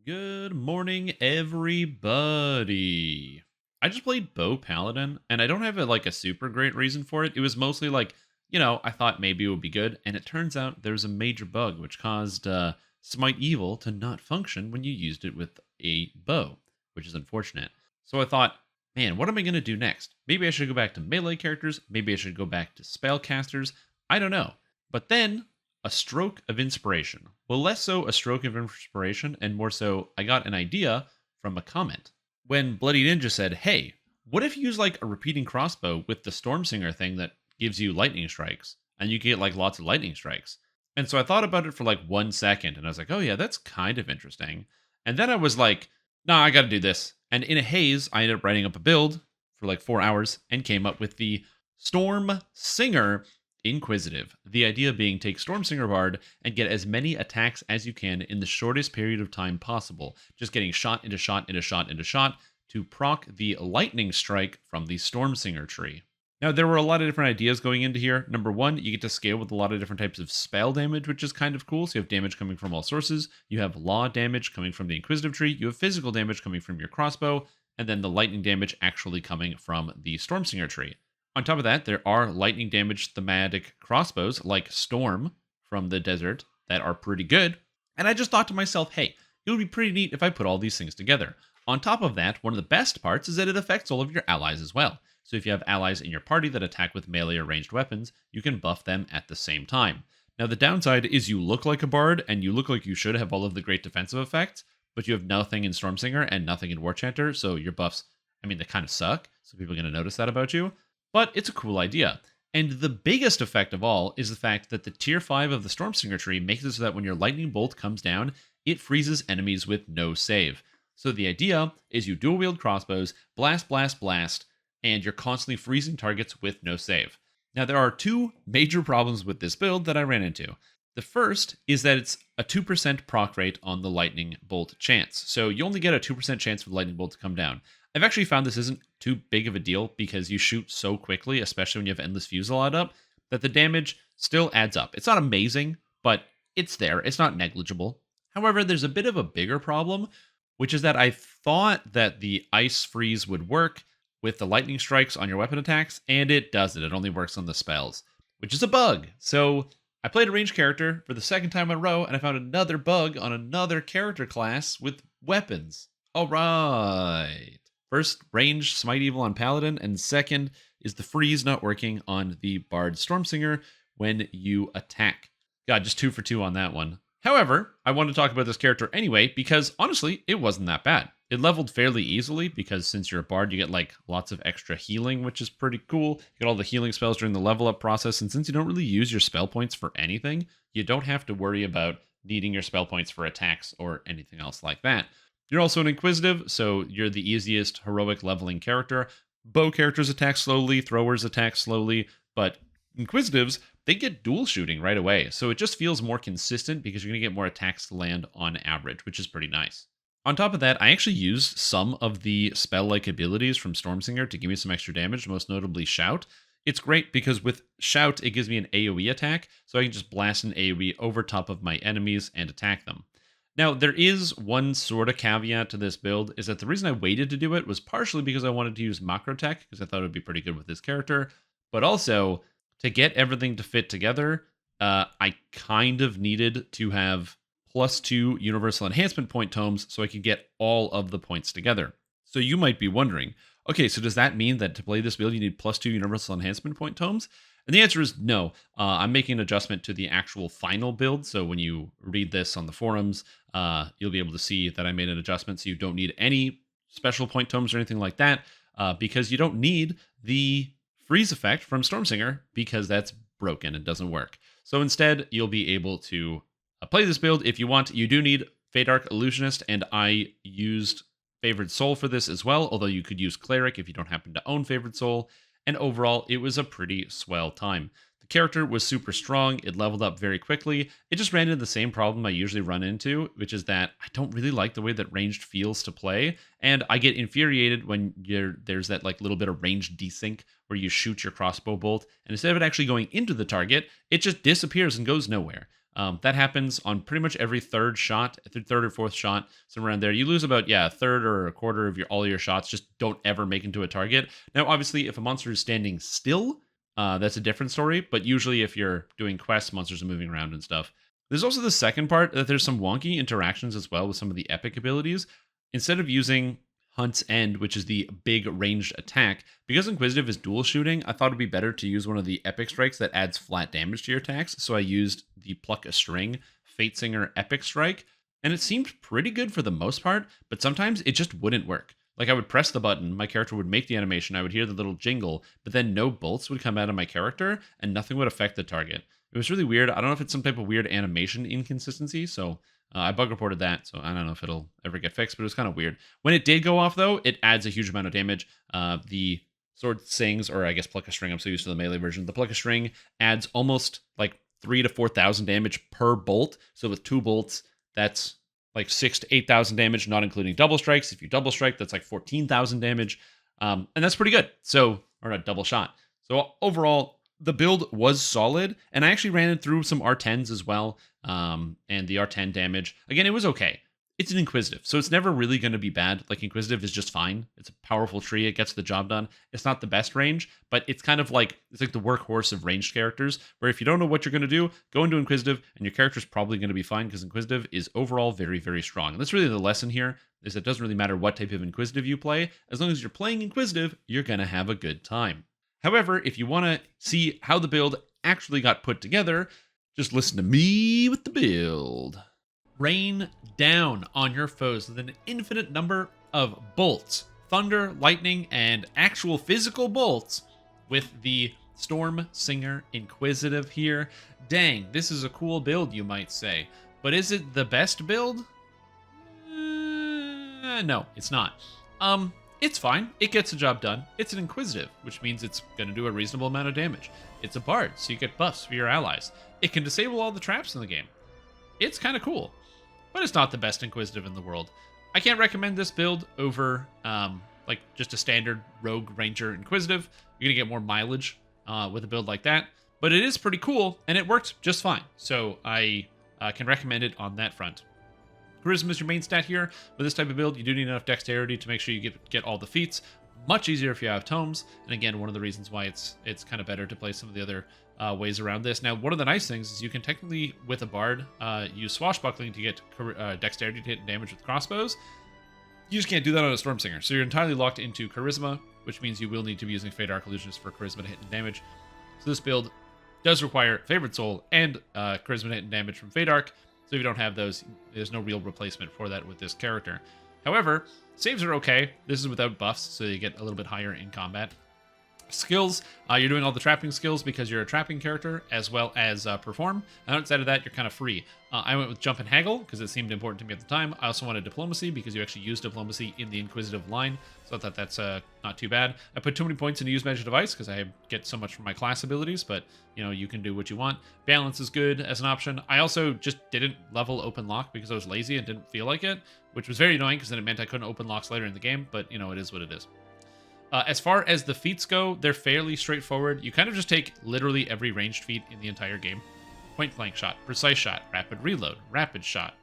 Good morning, everybody. I just played Bo Paladin, and I don't have a super great reason for it. It was mostly I thought maybe it would be good, and it turns out there's a major bug which caused Smite Evil to not function when you used it with a bow, which is unfortunate. So I thought, man, what am I going to do next? Maybe I should go back to melee characters. Maybe I should go back to spellcasters. I don't know. But then a stroke of inspiration. Well, less so a stroke of inspiration, and more so, I got an idea from a comment. When Bloody Ninja said, hey, what if you use like a repeating crossbow with the Stormsinger thing that gives you lightning strikes? And you get like lots of lightning strikes. And so I thought about it for like 1 second, and I was like, oh yeah, that's kind of interesting. And then I was like, nah, I gotta do this. And in a haze, I ended up writing up a build for like 4 hours and came up with the Storm Singer Inquisitive. The idea being take Stormsinger Bard and get as many attacks as you can in the shortest period of time possible. Just getting shot into shot into shot into shot to proc the lightning strike from the Stormsinger tree. Now, there were a lot of different ideas going into here. Number one, you get to scale with a lot of different types of spell damage, which is kind of cool. So you have damage coming from all sources. You have law damage coming from the Inquisitive tree. You have physical damage coming from your crossbow. And then the lightning damage actually coming from the Stormsinger tree. On top of that, there are lightning damage thematic crossbows like Storm from the desert that are pretty good. And I just thought to myself, hey, it would be pretty neat if I put all these things together. On top of that, one of the best parts is that it affects all of your allies as well. So if you have allies in your party that attack with melee or ranged weapons, you can buff them at the same time. Now, the downside is you look like a bard and you look like you should have all of the great defensive effects, but you have nothing in Stormsinger and nothing in Warchanter, so your buffs, they kind of suck. So people are going to notice that about you. But it's a cool idea. And the biggest effect of all is the fact that the tier 5 of the Stormsinger tree makes it so that when your lightning bolt comes down, it freezes enemies with no save. So the idea is you dual wield crossbows, blast, blast, blast, and you're constantly freezing targets with no save. Now, there are two major problems with this build that I ran into. The first is that it's a 2% proc rate on the lightning bolt chance. So you only get a 2% chance for the lightning bolt to come down. I've actually found this isn't too big of a deal because you shoot so quickly, especially when you have Endless Fusillade up, that the damage still adds up. It's not amazing, but it's there. It's not negligible. However, there's a bit of a bigger problem, which is that I thought that the ice freeze would work with the lightning strikes on your weapon attacks, and it doesn't. It only works on the spells, which is a bug. So I played a ranged character for the second time in a row, and I found another bug on another character class with weapons. All right. First, ranged Smite Evil on Paladin, and second is the freeze not working on the Bard Stormsinger when you attack. God, just 2 for 2 on that one. However, I want to talk about this character anyway because honestly, it wasn't that bad. It leveled fairly easily because since you're a bard, you get like lots of extra healing, which is pretty cool. You get all the healing spells during the level up process, and since you don't really use your spell points for anything, you don't have to worry about needing your spell points for attacks or anything else like that. You're also an Inquisitive, so you're the easiest heroic leveling character. Bow characters attack slowly, throwers attack slowly, but Inquisitives, they get dual shooting right away. So it just feels more consistent because you're going to get more attacks to land on average, which is pretty nice. On top of that, I actually used some of the spell-like abilities from Stormsinger to give me some extra damage, most notably Shout. It's great because with Shout, it gives me an AoE attack, so I can just blast an AoE over top of my enemies and attack them. Now, there is one sort of caveat to this build, is that the reason I waited to do it was partially because I wanted to use Macro Tech, because I thought it would be pretty good with this character, but also to get everything to fit together, I kind of needed to have +2 Universal Enhancement Point tomes so I could get all of the points together. So you might be wondering, okay, so does that mean that to play this build you need +2 Universal Enhancement Point tomes? And the answer is no. I'm making an adjustment to the actual final build. So when you read this on the forums, you'll be able to see that I made an adjustment so you don't need any special point tomes or anything like that because you don't need the freeze effect from Stormsinger because that's broken and doesn't work. So instead, you'll be able to play this build if you want. You do need Fate Arc Illusionist, and I used Favored Soul for this as well, although you could use Cleric if you don't happen to own Favored Soul. And overall, it was a pretty swell time. The character was super strong, it leveled up very quickly. It just ran into the same problem I usually run into, which is that I don't really like the way that ranged feels to play, and I get infuriated when there's that like little bit of ranged desync where you shoot your crossbow bolt, and instead of it actually going into the target, it just disappears and goes nowhere. That happens on pretty much every third shot, third or fourth shot, somewhere around there. You lose about, yeah, a third or a quarter of all your shots. Just don't ever make into a target. Now, obviously, if a monster is standing still, that's a different story. But usually, if you're doing quests, monsters are moving around and stuff. There's also the second part that there's some wonky interactions as well with some of the epic abilities. Instead of using Hunt's End, which is the big ranged attack, because Inquisitive is dual shooting, I thought it'd be better to use one of the epic strikes that adds flat damage to your attacks. So I used the Pluck a String Fate Singer epic strike, and it seemed pretty good for the most part, but sometimes it just wouldn't work. Like I would press the button, my character would make the animation, I would hear the little jingle, but then no bolts would come out of my character and nothing would affect the target. It was really weird. I don't know if it's some type of weird animation inconsistency, so I bug reported that, so I don't know if it'll ever get fixed, but it was kind of weird. When it did go off, though, it adds a huge amount of damage. The sword sings, or I guess Pluck a String, I'm so used to the melee version. The Pluck a String adds almost like 3,000 to 4,000 damage per bolt. So with 2 bolts, that's like 6,000 to 8,000 damage, not including double strikes. If you double strike, that's like 14,000 damage. And that's pretty good. So, or a double shot. So overall, the build was solid, and I actually ran it through some R10s as well, and the R10 damage. Again, it was okay. It's an Inquisitive, so it's never really going to be bad. Like, Inquisitive is just fine. It's a powerful tree. It gets the job done. It's not the best range, but it's kind of like, it's like the workhorse of ranged characters, where if you don't know what you're going to do, go into Inquisitive, and your character's probably going to be fine, because Inquisitive is overall very, very strong. And that's really the lesson here, is it doesn't really matter what type of Inquisitive you play. As long as you're playing Inquisitive, you're going to have a good time. However, if you want to see how the build actually got put together, just listen to me with the build. Rain down on your foes with an infinite number of bolts, thunder, lightning, and actual physical bolts with the Storm Singer Inquisitive here. Dang, this is a cool build, you might say. But is it the best build? No, it's not. It's fine. It gets the job done. It's an Inquisitive, which means it's going to do a reasonable amount of damage. It's a Bard, so you get buffs for your allies. It can disable all the traps in the game. It's kind of cool, but it's not the best Inquisitive in the world. I can't recommend this build over like just a standard Rogue Ranger Inquisitive. You're going to get more mileage with a build like that, but it is pretty cool, and it worked just fine. So I can recommend it on that front. Charisma is your main stat here. With this type of build, you do need enough dexterity to make sure you get all the feats. Much easier if you have tomes. And again, one of the reasons why it's kind of better to play some of the other ways around this. Now, one of the nice things is you can technically, with a Bard, use Swashbuckling to get dexterity to hit damage with crossbows. You just can't do that on a Storm Singer. So you're entirely locked into Charisma, which means you will need to be using Fate Arc Illusionist for Charisma to hit and damage. So this build does require Favorite Soul and Charisma to hit and damage from Fate Arc. So if you don't have those, there's no real replacement for that with this character. However, saves are okay. This is without buffs, so you get a little bit higher in combat. Skills, you're doing all the trapping skills because you're a trapping character, as well as Perform. And outside of that, you're kind of free. I went with Jump and Haggle because it seemed important to me at the time. I also wanted Diplomacy because you actually use Diplomacy in the Inquisitive line, so I thought that's not too bad. I put too many points into Use Magic Device because I get so much from my class abilities, but you know, you can do what you want. Balance is good as an option. I also just didn't level Open Lock because I was lazy and didn't feel like it, which was very annoying because then it meant I couldn't open locks later in the game, but you know, it is what it is. As far as the feats go, they're fairly straightforward. You kind of just take literally every ranged feat in the entire game. Point blank shot, precise shot, rapid reload, rapid shot.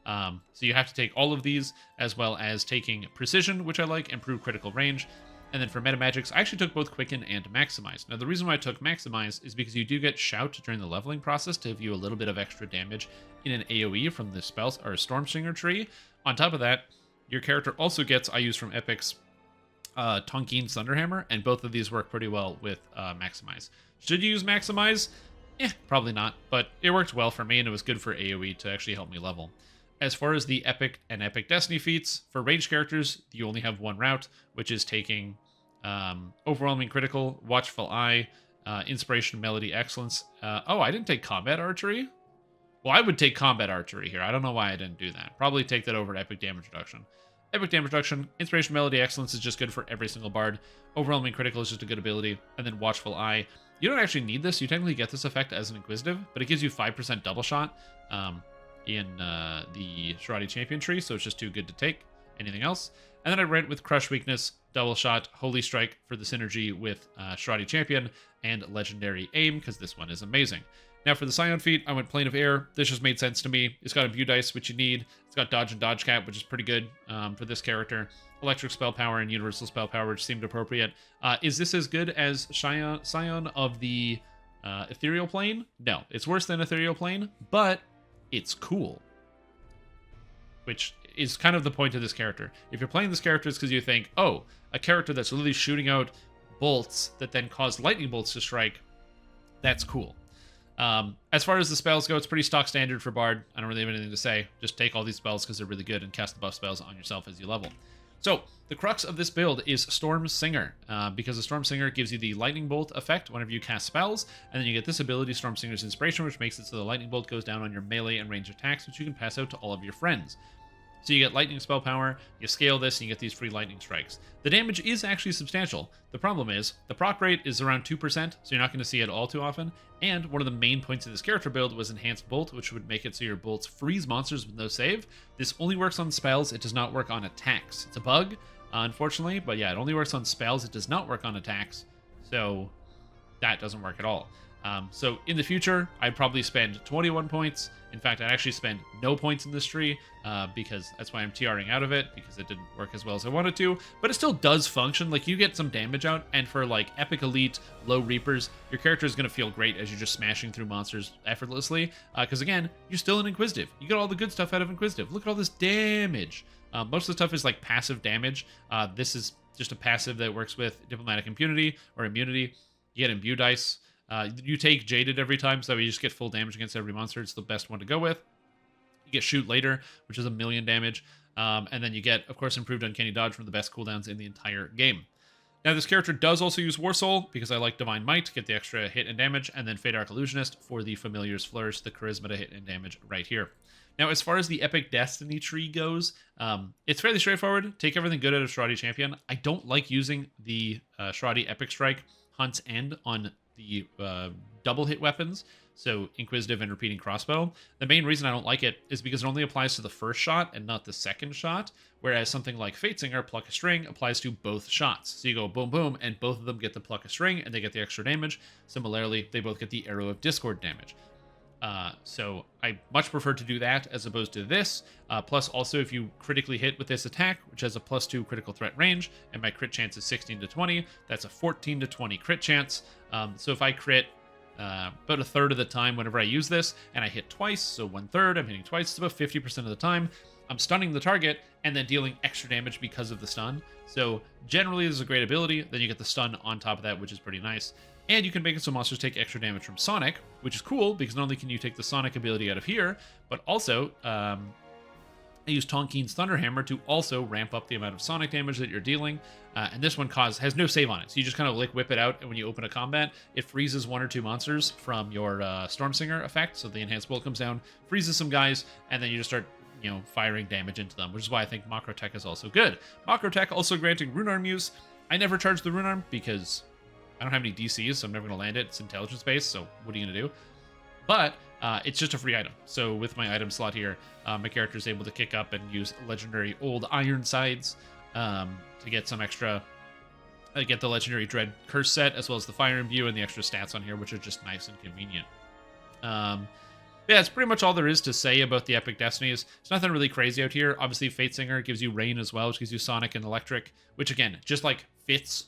So you have to take all of these, as well as taking precision, which I like, improve critical range. And then for meta magics, I actually took both quicken and maximize. Now the reason why I took maximize is because you do get shout during the leveling process to give you a little bit of extra damage in an AoE from the spells or Storm Singer tree. On top of that, your character also gets, I use from epics, Tonkin's Thunderhammer, and both of these work pretty well with Maximize. Should you use Maximize? Probably not, but it worked well for me, and it was good for AoE to actually help me level. As far as the Epic and Epic Destiny feats, for ranged characters, you only have one route, which is taking Overwhelming Critical, Watchful Eye, Inspiration, Melody, Excellence. Oh, I didn't take Combat Archery? Well, I would take Combat Archery here. I don't know why I didn't do that. Probably take that over Epic Damage Reduction. Epic Damage Reduction, Inspiration, Melody, Excellence is just good for every single Bard. Overwhelming Critical is just a good ability. And then Watchful Eye. You don't actually need this. You technically get this effect as an Inquisitive, but it gives you 5% double shot in the Shirati Champion tree, so it's just too good to take. Anything else? And then I went with Crush Weakness, Double Shot, Holy Strike for the synergy with Shirati Champion, and Legendary Aim, because this one is amazing. Now for the Scion feat, I went Plane of Air. This just made sense to me. It's got Imbue Dice, which you need. It's got Dodge and Dodge Cap, which is pretty good for this character. Electric Spell Power and Universal Spell Power, which seemed appropriate. Is this as good as Scion of the Ethereal Plane? No, it's worse than Ethereal Plane, but it's cool. Which is kind of the point of this character. If you're playing this character, it's because you think, oh, a character that's literally shooting out bolts that then cause lightning bolts to strike, that's cool. As far as the spells go, it's pretty stock standard for Bard. I don't really have anything to say. Just take all these spells because they're really good and cast the buff spells on yourself as you level. So, the crux of this build is Storm Singer, because the Storm Singer gives you the Lightning Bolt effect whenever you cast spells, and then you get this ability, Storm Singer's Inspiration, which makes it so the Lightning Bolt goes down on your melee and range attacks, which you can pass out to all of your friends. So you get lightning spell power, you scale this, and you get these free lightning strikes. The damage is actually substantial. The problem is, the proc rate is around 2%, so you're not going to see it all too often, and one of the main points of this character build was Enhanced Bolt, which would make it so your bolts freeze monsters with no save. This only works on spells, it does not work on attacks. It's a bug, unfortunately, but yeah, it only works on spells, it does not work on attacks, so that doesn't work at all. So in the future, I'd probably spend 21 points. In fact, I'd actually spend no points in this tree because that's why I'm TRing out of it, because it didn't work as well as I wanted to. But it still does function. Like, you get some damage out, and for like Epic Elite, low Reapers, your character is going to feel great as you're just smashing through monsters effortlessly. Because again, you're still an Inquisitive. You get all the good stuff out of Inquisitive. Look at all this damage. Most of the stuff is like passive damage. This is just a passive that works with Diplomatic Impunity or Immunity. You get Imbue Dice. You take Jaded every time, so you just get full damage against every monster. It's the best one to go with. You get Shoot Later, which is 1,000,000 damage. And then you get, of course, Improved Uncanny Dodge, from the best cooldowns in the entire game. Now, this character does also use War Soul, because I like Divine Might to get the extra hit and damage, and then Fate Arc Illusionist for the Familiar's Flourish, the charisma to hit and damage right here. Now, as far as the Epic Destiny tree goes, it's fairly straightforward. Take everything good out of Shroudi Champion. I don't like using the Shroudi Epic Strike Hunt's End on the double hit weapons, so Inquisitive and Repeating Crossbow. The main reason I don't like it is because it only applies to the first shot and not the second shot, whereas something like Fate Singer, Pluck a String, applies to both shots. So you go boom boom, and both of them get the Pluck a String, and they get the extra damage. Similarly, they both get the Arrow of Discord damage. So I much prefer to do that as opposed to this. Plus, also, if you critically hit with this attack, which has a +2 critical threat range, and my crit chance is 16 to 20, that's a 14 to 20 crit chance. So if I crit about a third of the time whenever I use this, and I hit twice, so 1/3, I'm hitting twice, it's about 50% of the time, I'm stunning the target and then dealing extra damage because of the stun. So generally, this is a great ability. Then you get the stun on top of that, which is pretty nice. And you can make it so monsters take extra damage from Sonic, which is cool, because not only can you take the Sonic ability out of here, but also I use Tonkeen's Thunderhammer to also ramp up the amount of Sonic damage that you're dealing. And this one has no save on it, so you just kind of like whip it out, and when you open a combat, it freezes 1 or 2 monsters from your Storm Singer effect, so the Enhanced Bolt comes down, freezes some guys, and then you just start firing damage into them, which is why I think Macro Tech is also good. Macro Tech also granting Rune Arm use. I never charge the Rune Arm because I don't have any DCs, so I'm never going to land it. It's intelligence based, so what are you going to do? But it's just a free item. So with my item slot here, my character is able to kick up and use legendary Old Ironsides to get some extra. I get the legendary Dread Curse set, as well as the Fire Imbue and the extra stats on here, which are just nice and convenient. Yeah, that's pretty much all there is to say about the Epic Destinies. There's nothing really crazy out here. Obviously, Fate Singer gives you Rain as well, which gives you Sonic and Electric, which again, just like fits.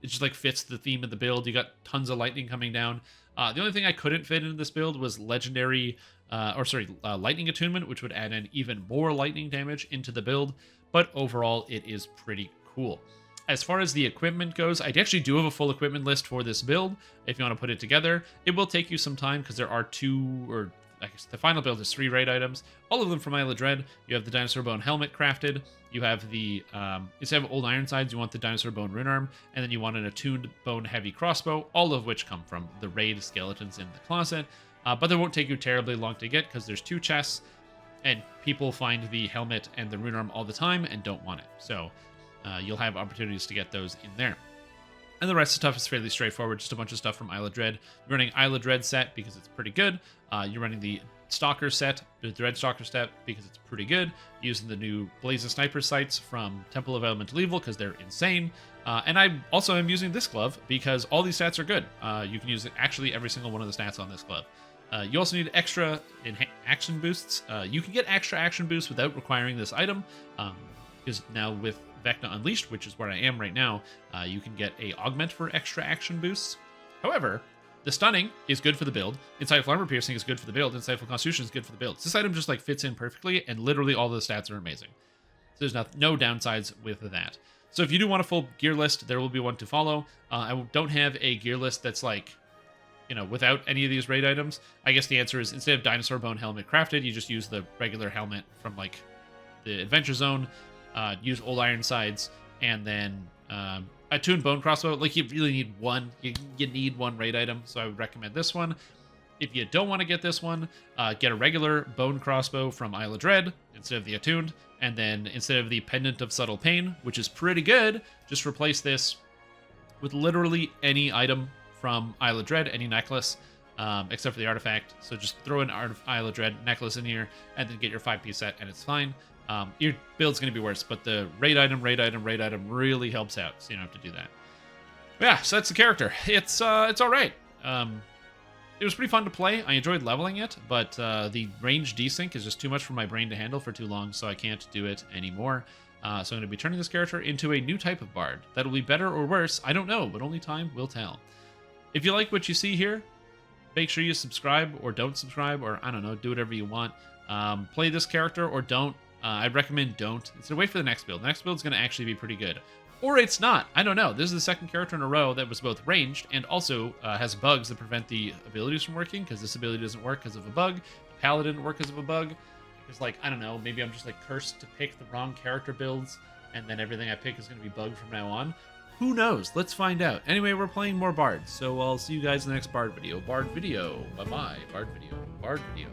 It just like fits the theme of the build. You got tons of lightning coming down. The only thing I couldn't fit into this build was Lightning Attunement, which would add in even more lightning damage into the build. But overall, it is pretty cool. As far as the equipment goes, I actually do have a full equipment list for this build. If you want to put it together, it will take you some time because there are 2, or I guess the final build is 3 raid items, all of them from Isle of Dread. You have the Dinosaur Bone Helmet crafted. You have the, instead of Old Ironsides, you want the Dinosaur Bone Rune Arm, and then you want an attuned Bone Heavy Crossbow, all of which come from the raid skeletons in the closet. But they won't take you terribly long to get because there's 2 chests, and people find the helmet and the Rune Arm all the time and don't want it. So you'll have opportunities to get those in there. And the rest of the stuff is fairly straightforward, just a bunch of stuff from Isle of Dread. You're running Isle of Dread set because it's pretty good. You're running the Stalker set, the Dread Stalker set, because it's pretty good. Using the new Blaze of Sniper sights from Temple of Elemental Evil because they're insane. And I also am using this glove because all these stats are good. You can use actually every single one of the stats on this glove. You also need extra action boosts. You can get extra action boosts without requiring this item, because now with Vecna Unleashed, which is where I am right now, you can get a augment for extra action boosts. However, the stunning is good for the build. Insightful armor piercing is good for the build. Insightful constitution is good for the build. This item just like fits in perfectly, and literally all the stats are amazing. So there's no downsides with that. So if you do want a full gear list, there will be one to follow. I don't have a gear list that's like, without any of these raid items. I guess the answer is instead of dinosaur bone helmet crafted, you just use the regular helmet from like the adventure zone. Use old iron sides, and then attuned bone crossbow. Like you really need one. You need one raid item, so I would recommend this one. If you don't want to get this one, get a regular bone crossbow from Isle of Dread instead of the attuned, and then instead of the pendant of subtle pain, which is pretty good, just replace this with literally any item from Isle of Dread, any necklace, except for the artifact. So just throw an Isle of Dread necklace in here, and then get your 5-piece set, and it's fine. Your build's going to be worse, but the raid item really helps out, so you don't have to do that. But yeah, so that's the character. It's all right. It was pretty fun to play. I enjoyed leveling it, but the range desync is just too much for my brain to handle for too long, so I can't do it anymore. So I'm going to be turning this character into a new type of bard. That'll be better or worse, I don't know, but only time will tell. If you like what you see here, make sure you subscribe or don't subscribe, or I don't know, do whatever you want. Play this character or don't. I'd recommend don't. Instead, wait for the next build. The next build's going to actually be pretty good. Or it's not. I don't know. This is the second character in a row that was both ranged and also has bugs that prevent the abilities from working, because this ability doesn't work because of a bug. The paladin didn't work because of a bug. Because, like, I don't know, maybe I'm just, like, cursed to pick the wrong character builds, and then everything I pick is going to be bugged from now on. Who knows? Let's find out. Anyway, we're playing more bards, so I'll see you guys in the next bard video. Bard video. Bye-bye. Bard video. Bard video.